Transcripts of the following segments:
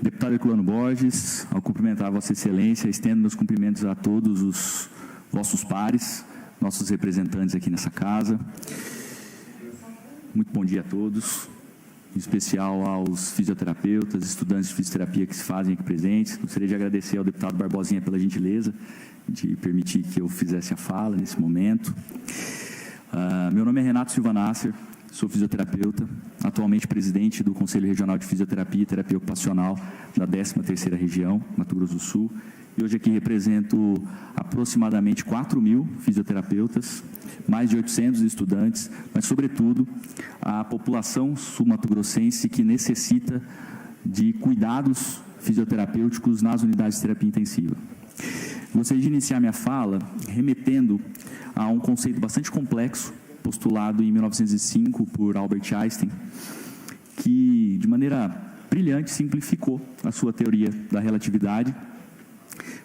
Deputado Herculano Borges, ao cumprimentar Vossa Excelência, estendo meus cumprimentos a todos os vossos pares, nossos representantes aqui nessa casa. Muito bom dia a todos, em especial aos fisioterapeutas, estudantes de fisioterapia que se fazem aqui presentes. Gostaria de agradecer ao deputado Barbosinha pela gentileza de permitir que eu fizesse a fala nesse momento. Meu nome é Renato Silva Nasser, sou fisioterapeuta, atualmente presidente do Conselho Regional de Fisioterapia e Terapia Ocupacional da 13ª Região, Mato Grosso do Sul, e hoje aqui represento aproximadamente 4.000 fisioterapeutas, mais de 800 estudantes, mas, sobretudo, a população sul-mato-grossense que necessita de cuidados fisioterapêuticos nas unidades de terapia intensiva. Gostaria de iniciar minha fala remetendo a um conceito bastante complexo, postulado em 1905 por Albert Einstein, que, de maneira brilhante, simplificou a sua teoria da relatividade,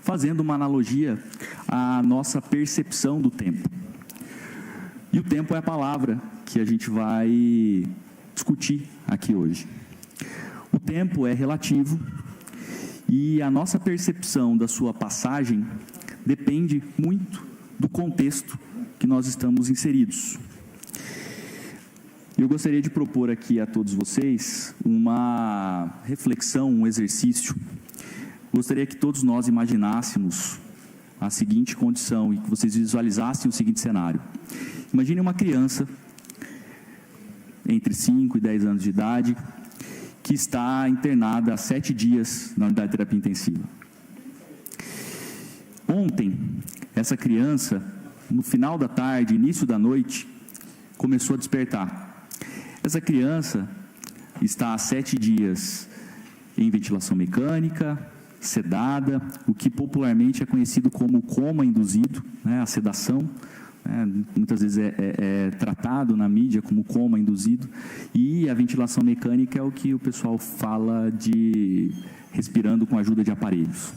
fazendo uma analogia à nossa percepção do tempo. E o tempo é a palavra que a gente vai discutir aqui hoje. O tempo é relativo e a nossa percepção da sua passagem depende muito do contexto que nós estamos inseridos. Eu gostaria de propor aqui a todos vocês uma reflexão, um exercício. Gostaria que todos nós imaginássemos a seguinte condição e que vocês visualizassem o seguinte cenário. Imagine uma criança entre 5 e 10 anos de idade que está internada há 7 dias na unidade de terapia intensiva. Ontem, essa criança, no final da tarde, início da noite, começou a despertar. Essa criança está há 7 dias em ventilação mecânica, sedada, o que popularmente é conhecido como coma induzido, né, a sedação, muitas vezes é tratado na mídia como coma induzido, e a ventilação mecânica é o que o pessoal fala de respirando com a ajuda de aparelhos.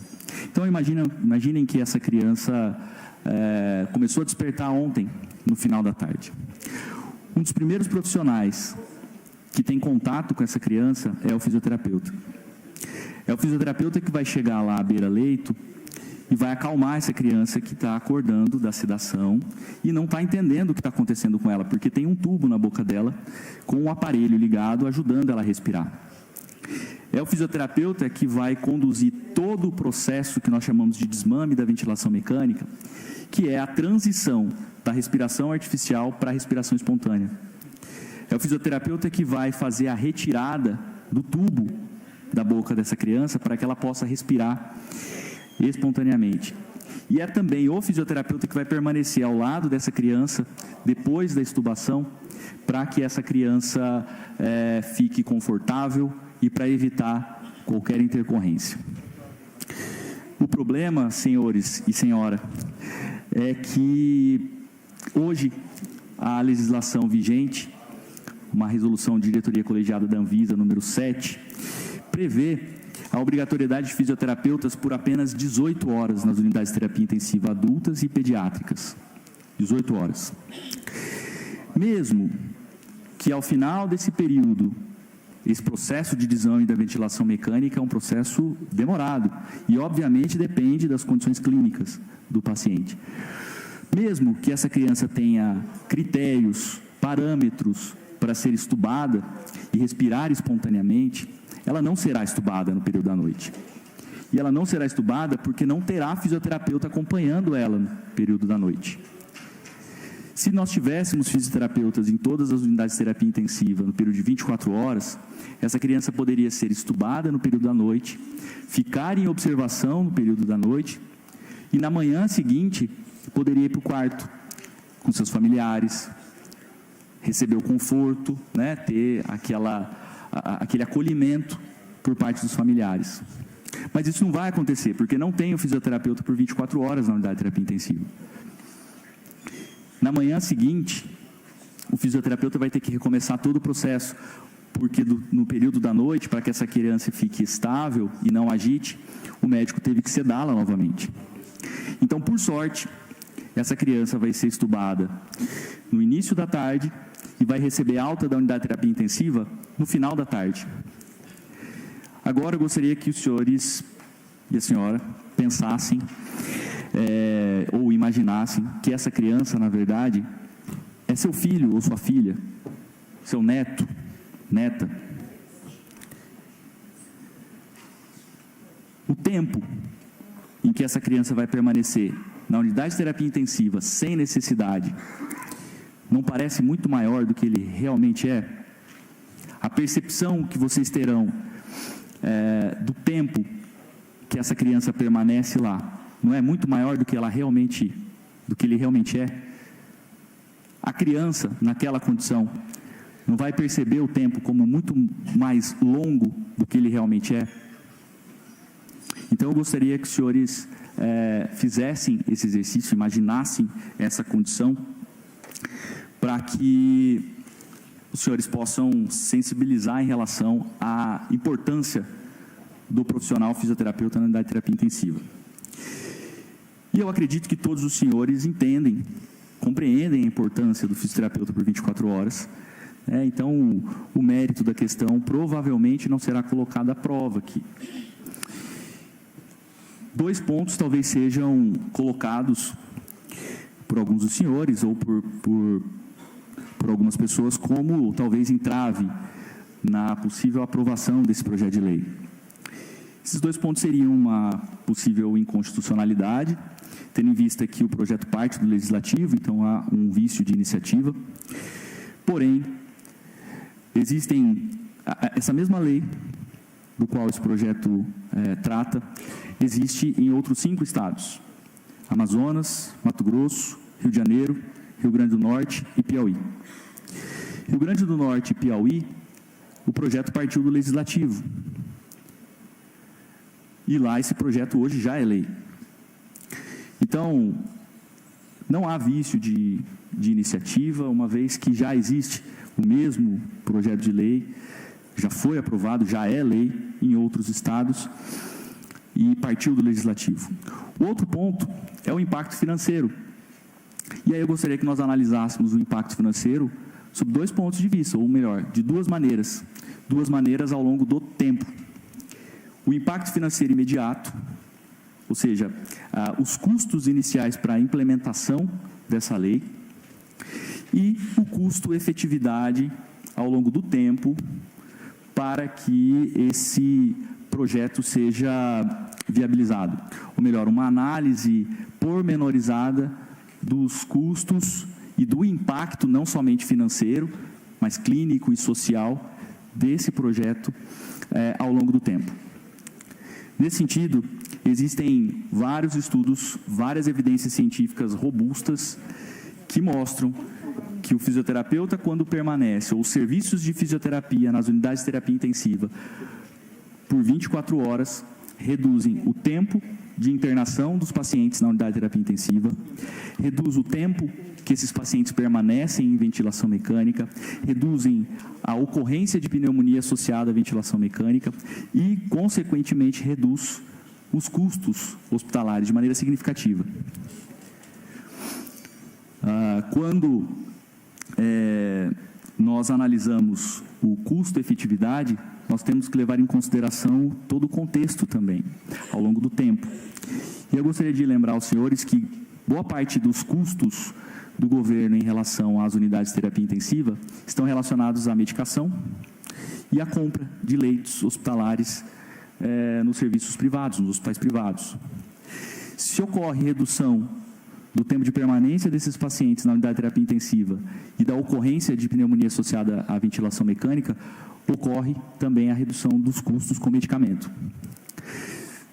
Então imaginem que essa criança começou a despertar ontem, no final da tarde. Um dos primeiros profissionais que tem contato com essa criança é o fisioterapeuta. É o fisioterapeuta que vai chegar lá à beira-leito e vai acalmar essa criança que está acordando da sedação e não está entendendo o que está acontecendo com ela, porque tem um tubo na boca dela com um aparelho ligado ajudando ela a respirar. É o fisioterapeuta que vai conduzir todo o processo que nós chamamos de desmame da ventilação mecânica, que é a transição da respiração artificial para a respiração espontânea. É o fisioterapeuta que vai fazer a retirada do tubo da boca dessa criança para que ela possa respirar espontaneamente. E é também o fisioterapeuta que vai permanecer ao lado dessa criança depois da extubação para que essa criança fique confortável e para evitar qualquer intercorrência. O problema, senhores e senhora, é que hoje a legislação vigente, uma resolução de diretoria colegiada da Anvisa, número 7, prevê a obrigatoriedade de fisioterapeutas por apenas 18 horas nas unidades de terapia intensiva adultas e pediátricas. 18 horas. Mesmo que ao final desse período, esse processo de desame da ventilação mecânica é um processo demorado e, obviamente, depende das condições clínicas do paciente. Mesmo que essa criança tenha critérios, parâmetros para ser estubada e respirar espontaneamente, ela não será estubada no período da noite. E ela não será estubada porque não terá fisioterapeuta acompanhando ela no período da noite. Se nós tivéssemos fisioterapeutas em todas as unidades de terapia intensiva no período de 24 horas, essa criança poderia ser estubada no período da noite, ficar em observação no período da noite e na manhã seguinte poderia ir para o quarto com seus familiares, receber o conforto, né, ter aquele acolhimento por parte dos familiares. Mas isso não vai acontecer, porque não tem o fisioterapeuta por 24 horas na unidade de terapia intensiva. Na manhã seguinte, o fisioterapeuta vai ter que recomeçar todo o processo, porque no período da noite, para que essa criança fique estável e não agite, o médico teve que sedá-la novamente. Então, por sorte, essa criança vai ser estubada no início da tarde e vai receber alta da unidade de terapia intensiva no final da tarde. Agora eu gostaria que os senhores e a senhora pensassem ou imaginassem que essa criança, na verdade, é seu filho ou sua filha, seu neto, neta. O tempo em que essa criança vai permanecer na unidade de terapia intensiva sem necessidade não parece muito maior do que ele realmente é? A percepção que vocês terão do tempo que essa criança permanece lá não é muito maior do que ele realmente é? A criança, naquela condição, não vai perceber o tempo como muito mais longo do que ele realmente é? Então, eu gostaria que os senhores fizessem esse exercício, imaginassem essa condição, para que os senhores possam sensibilizar em relação à importância do profissional fisioterapeuta na unidade de terapia intensiva. E eu acredito que todos os senhores entendem, compreendem a importância do fisioterapeuta por 24 horas. Então, o mérito da questão provavelmente não será colocado à prova aqui. 2 pontos talvez sejam colocados por alguns dos senhores ou por algumas pessoas como talvez entrave na possível aprovação desse projeto de lei. Esses 2 pontos seriam uma possível inconstitucionalidade, tendo em vista que o projeto parte do Legislativo, então há um vício de iniciativa. Porém, essa mesma lei do qual esse projeto trata, existe em outros 5 estados: Amazonas, Mato Grosso, Rio de Janeiro, Rio Grande do Norte e Piauí. Rio Grande do Norte e Piauí, o projeto partiu do Legislativo. E lá esse projeto hoje já é lei. Então, não há vício de iniciativa, uma vez que já existe o mesmo projeto de lei, já foi aprovado, já é lei em outros estados e partiu do Legislativo. O outro ponto é o impacto financeiro. E aí eu gostaria que nós analisássemos o impacto financeiro sob 2 pontos de vista, ou melhor, de 2 maneiras. 2 maneiras ao longo do tempo. O impacto financeiro imediato, ou seja, os custos iniciais para a implementação dessa lei, e o custo efetividade ao longo do tempo para que esse projeto seja viabilizado. Ou melhor, uma análise pormenorizada dos custos e do impacto não somente financeiro, mas clínico e social desse projeto ao longo do tempo. Nesse sentido, existem vários estudos, várias evidências científicas robustas que mostram que o fisioterapeuta, quando permanece, ou os serviços de fisioterapia nas unidades de terapia intensiva, por 24 horas, reduzem o tempo de internação dos pacientes na unidade de terapia intensiva, reduz o tempo que esses pacientes permanecem em ventilação mecânica, reduzem a ocorrência de pneumonia associada à ventilação mecânica e, consequentemente, reduz os custos hospitalares de maneira significativa. Quando nós analisamos o custo-efetividade, nós temos que levar em consideração todo o contexto também, ao longo do tempo. E eu gostaria de lembrar aos senhores que boa parte dos custos do governo em relação às unidades de terapia intensiva estão relacionados à medicação e à compra de leitos hospitalares nos serviços privados, nos hospitais privados. Se ocorre redução do tempo de permanência desses pacientes na unidade de terapia intensiva e da ocorrência de pneumonia associada à ventilação mecânica, ocorre também a redução dos custos com medicamento.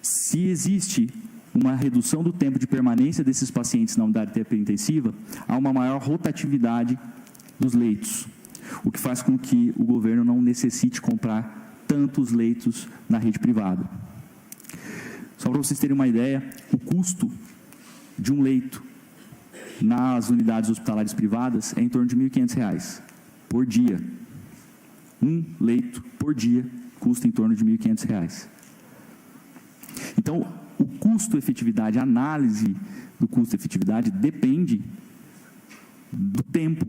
Se existe uma redução do tempo de permanência desses pacientes na unidade de terapia intensiva, há uma maior rotatividade dos leitos, o que faz com que o governo não necessite comprar tantos leitos na rede privada. Só para vocês terem uma ideia, o custo de um leito nas unidades hospitalares privadas é em torno de R$ 1.500 por dia. Um leito por dia custa em torno de R$ 1.500. Então, o custo-efetividade, a análise do custo-efetividade depende do tempo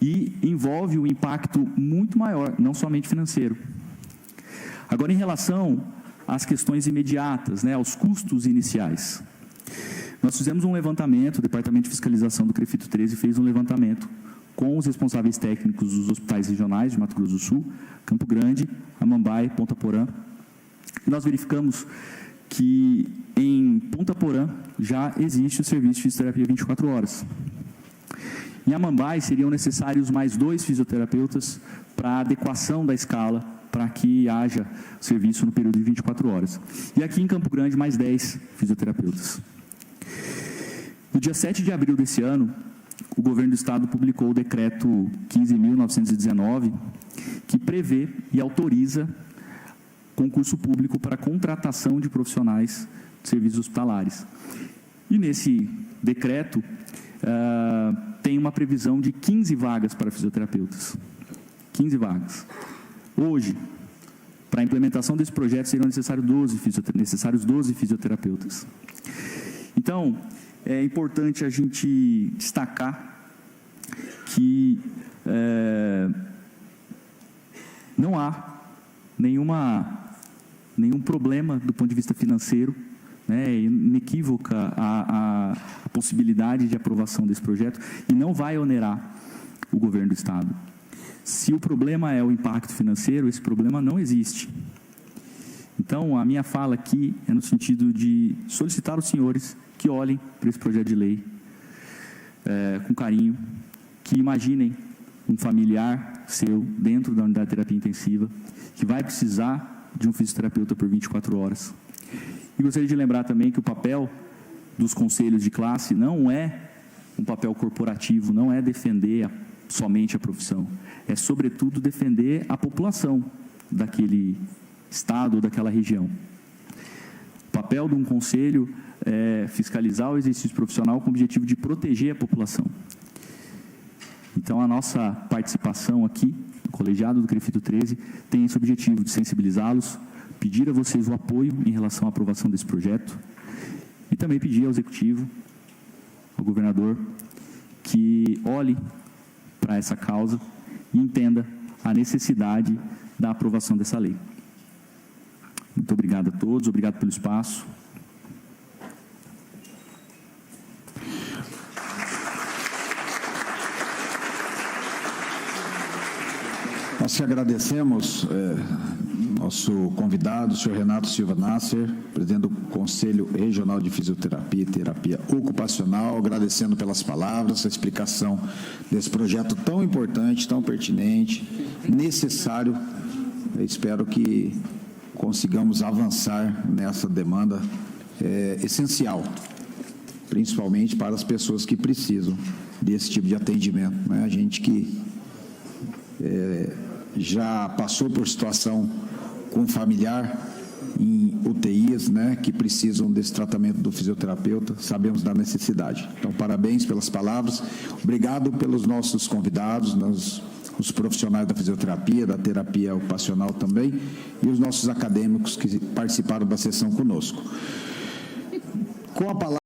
e envolve um impacto muito maior, não somente financeiro. Agora, em relação às questões imediatas, né, aos custos iniciais. Nós fizemos um levantamento, o Departamento de Fiscalização do CREFITO 13 fez um levantamento com os responsáveis técnicos dos hospitais regionais de Mato Grosso do Sul, Campo Grande, Amambai, Ponta Porã. E nós verificamos que em Ponta Porã já existe o serviço de fisioterapia 24 horas. Em Amambai seriam necessários mais 2 fisioterapeutas para a adequação da escala, para que haja serviço no período de 24 horas. E aqui em Campo Grande, mais 10 fisioterapeutas. No dia 7 de abril desse ano, o Governo do Estado publicou o decreto 15.919, que prevê e autoriza concurso público para contratação de profissionais de serviços hospitalares. E nesse decreto, tem uma previsão de 15 vagas para fisioterapeutas. 15 vagas. Hoje, para a implementação desse projeto, seriam necessários 12 fisioterapeutas. Então, é importante a gente destacar que não há nenhum problema do ponto de vista financeiro, né, é inequívoca a possibilidade de aprovação desse projeto e não vai onerar o governo do Estado. Se o problema é o impacto financeiro, esse problema não existe. Então, a minha fala aqui é no sentido de solicitar aos senhores que olhem para esse projeto de lei com carinho, que imaginem um familiar seu dentro da unidade de terapia intensiva, que vai precisar de um fisioterapeuta por 24 horas. E gostaria de lembrar também que o papel dos conselhos de classe não é um papel corporativo, não é defender somente a profissão, é sobretudo defender a população daquele estado ou daquela região. O papel de um conselho é fiscalizar o exercício profissional com o objetivo de proteger a população. Então, a nossa participação aqui, no colegiado do CREFITO 13, tem esse objetivo de sensibilizá-los, pedir a vocês o apoio em relação à aprovação desse projeto e também pedir ao Executivo, ao governador, que olhe para essa causa e entenda a necessidade da aprovação dessa lei. Muito obrigado a todos, obrigado pelo espaço. Nós te agradecemos, nosso convidado, o senhor Renato Silva Nasser, presidente do Conselho Regional de Fisioterapia e Terapia Ocupacional, agradecendo pelas palavras, a explicação desse projeto tão importante, tão pertinente, necessário. Eu espero que consigamos avançar nessa demanda essencial, principalmente para as pessoas que precisam desse tipo de atendimento, né? A gente que já passou por situação com familiar em UTIs, né, que precisam desse tratamento do fisioterapeuta, sabemos da necessidade. Então, parabéns pelas palavras, obrigado pelos nossos convidados, os profissionais da fisioterapia, da terapia ocupacional também, e os nossos acadêmicos que participaram da sessão conosco. Com a palavra